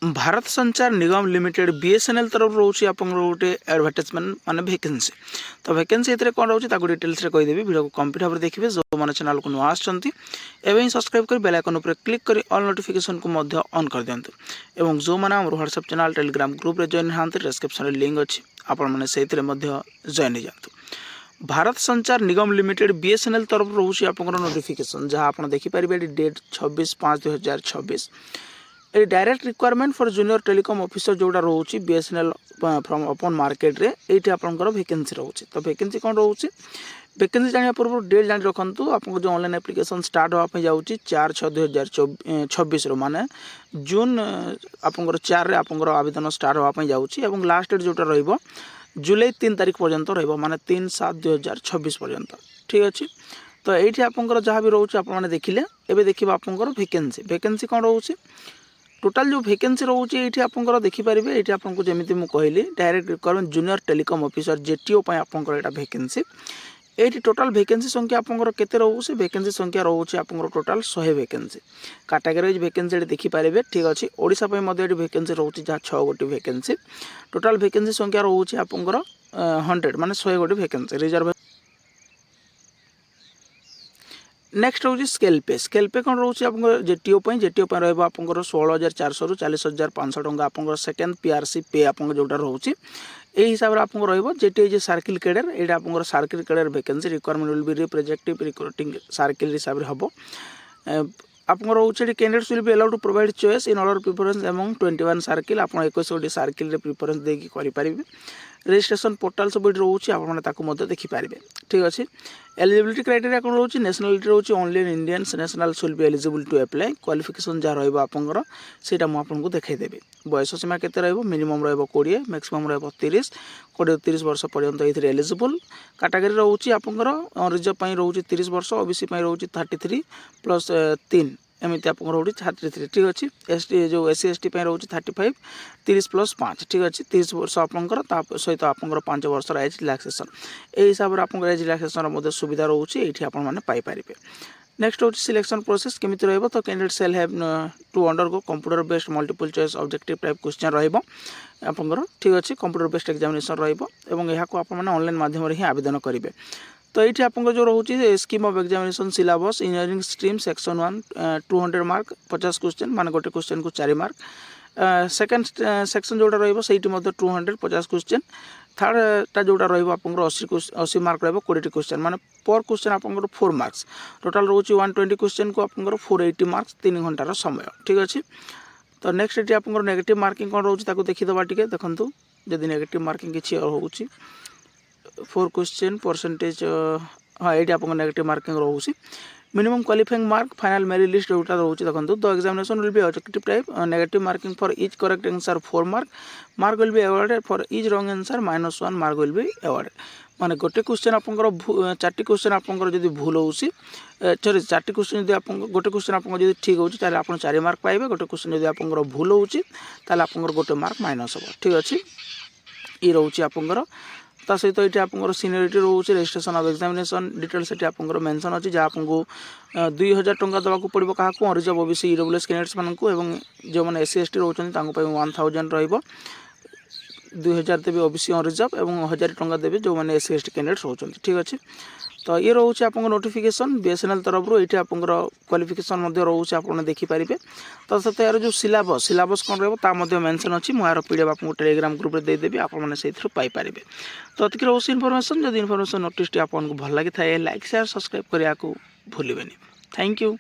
भारत संचार निगम limited BSNL तरफ रोचे आप गोटे एडवर्टाइजमेंट माने वैकेंसी। तो वैकेंसी ये कौन रोचे डिटेल्स कहीदेवी वीडियो को कंप्लीट भाव देखिए। जो मैंने चैनल को नुआ आसमें सब्सक्राइब कर बेल आइकन पर क्लिक कर ऑल नोटिफिकेशन को ऑन कर दिंतु। और जो मैंने व्हाट्सएप चैनल टेलीग्राम ग्रुप रे जॉइन हाँ डिस्क्रिप्शन लिंक अच्छी आपने जॉइन हो जातु। भारत संचार निगम लिमिटेड बीएसएनएल तरफ रोचे आप नोटिफिकेशन जहाँ आप देखिपारे डेट 26/5/2026। ये direct requirement for junior telecom officer जोड़ा रोचे बीएसएनएल फ्रॉम ओपन मार्केट रे ये आपंकर वैकेंसी रोचे। तो वैकेंसी कौन रोचे वैकेंसी जाना पूर्व डेट जान रखु आप जो ऑनलाइन एप्लिकेशन स्टार्ट होगा जाऊँगी 4/6/2026 माने जून आपंकर 4 रे आपंकर आवेदन स्टार्ट होगा जाऊँगी। लास्ट डेट जोटा रही जुलाई 3 तारीख पर्यंत रही माने 3/7/2026 पर्यंत। ठीक अच्छे। तो ये आपंकर जहाँ भी रोचे आपने देखिले एवं देखिए आपंकर वैकेंसी कौन रोचे टोटाल जो वैकेंसी रोचे ये आपंकर देखिपारे ये आपको जमी मुझे कहली direct requirement junior telecom officer JTO आपंकर यहाँ वैकेंसी। ये टोटाल वैकेंसी संख्या आपंकर केते रोचे वैकेंसी संख्या रोचे आपंकर टोटाल 100 वैकेंसी कैटेगरी वैकेंसी देखिपारे। ठीक अच्छे। ओडिशा वैकेंसी रोचे जहाँ 6 गोटी वैकेंसी टोटाल वैकेंसी संख्या रोचे आपंकर 100 माने 100 गोटी वैकेंसी रिजर्व। नेक्स्ट हूँ स्केल पे कौन रोचे आप जेटीओ रहा आप 16,400 ରୁ 40,500 टंका आप सेकेंड पीआरसी पे आप जोटा रोचे यही हिसाब से आपको रही सर्किल कैडर ये आप circle cadre vacancy requirement will be representative recruiting circle हिसाब से हम आप रोचे candidates will be allowed to provide choice in order preference among 21 circle आप 21 गोटी सर्किल प्रिफरेंस देकी करें। रजिस्ट्रेशन पोर्टाल सब रोचे आपको देखिपारे। ठीक अच्छे। एलिजिबिलिटी क्राइटेरिया कौन रोचे नेशनलिटी रोचे only Indians nationals will be eligible to apply qualification जहाँ रहा आपंकर से मुझे देखईदेवी। बयस सीमा के मिनिमम रहा 20 मैक्सिमम रहा 30 30 वर्ष पर्यंत ये एलिजिबल। कैटेगरी रोचे आपंकर रिजर्व रोचे 30 वर्ष ओबीसी रोचे 33 प्लस 3 एमती आप रोटी 33। ठीक अच्छे। एसटी जो एससी एसटी रोचे 35 30 प्लस 5। ठीक अच्छे। 30 वर्ष आपंकर सहित आपंकर 5 वर्ष एज रिलैक्सेशन यही हिसाब से आपंकर एज रिलैक्सेशन सुविधा रोचे ये आपने। नेक्स्ट हूँ सिलेक्शन प्रोसेस केमी रहा। तो candidate shall have to undergo computer based multiple choice objective type question रहा। ठीक अच्छे। कंप्यूटर बेस्ड एग्जामिनेशन रहा ऑनलाइन माध्यम ही आवेदन करेंगे। तो ये आपको जो रोचे scheme of examination syllabus engineering stream section 1 200 mark 50 question माने गोटे क्वेश्चन को 4 मार्क। सेकेंड सेक्शन जोटा रही 200 50 क्वेश्चन। थर्डटा जोटा रहा 80 मार्क रहा 20 क्वेश्चन माने पर क्वेश्चन आपंकर 4 मार्क्स टोटाल रोचे 120 क्वेश्चन को आपंकर 480 मार्क्स 3 घंटार समय। ठीक अच्छे। तो नेक्स्ट ये आपंकर नेगेटिव मार्किंग कौन रोचे देखीदबा टे देखूँ जदि नेगेटिव मार्किंग किसी होची 4 क्वेश्चन परसेंटेज हाँ ये आप नेगेटिव मार्किंग रोचे। Minimum qualifying mark final merit list जोटा रोचे देखो। The examination will be objective type negative marking for each correct answer 4 mark mark will be awarded for each wrong answer -1 mark will be awarded. माने गोटे question आपंकर 4टी question आपंकर जब भूल होची सॉरी 4टी क्वेश्चन जब आप गोटे क्वेश्चन आप ठीक होची आप 4 मार्क पाइबे गोटे क्वेश्चन जब आपंकर भूल होची आपंकर गोटे मार्क माइनस हो। ठीक अच्छे। ये रोचे आपंकर ता सहित ये आप सीनियरिटी रोचे रजिस्ट्रेशन ऑफ एग्जामिनेशन डिटेल्स ये आप मेंशन अच्छी जहाँ आपको 2000 टंका देवाक पड़ो क्या रिजर्व ओबीसी ईडब्ल्यूएस कैंडिडेट्स मानक जो मैंने एससी एसटी रोचे 1000 रहा 2000 देवे ओबीसी रिजर्व और 1000 टंका देवे जो मैंने एससी एसटी कैंडिडेट्स रोचे। ठीक अच्छे। तो ये रोचे आप नोटिफिकेशन बीएसएनएल तरफ ये आप क्वालिफिकेशन रोचे आप देखिपारे। तो सहित यार जो सिलेबस कौन रहा मेंशन अच्छी मुझे पीडीएफ आपको टेलीग्राम ग्रुप में देदेवी आपने। तो अतिक रोचे इनफॉरमेशन जब इनफॉरमेशन नोटिस आपको भल लगी था लाइक शेयर सब्सक्राइब करने को भूलें। Thank you.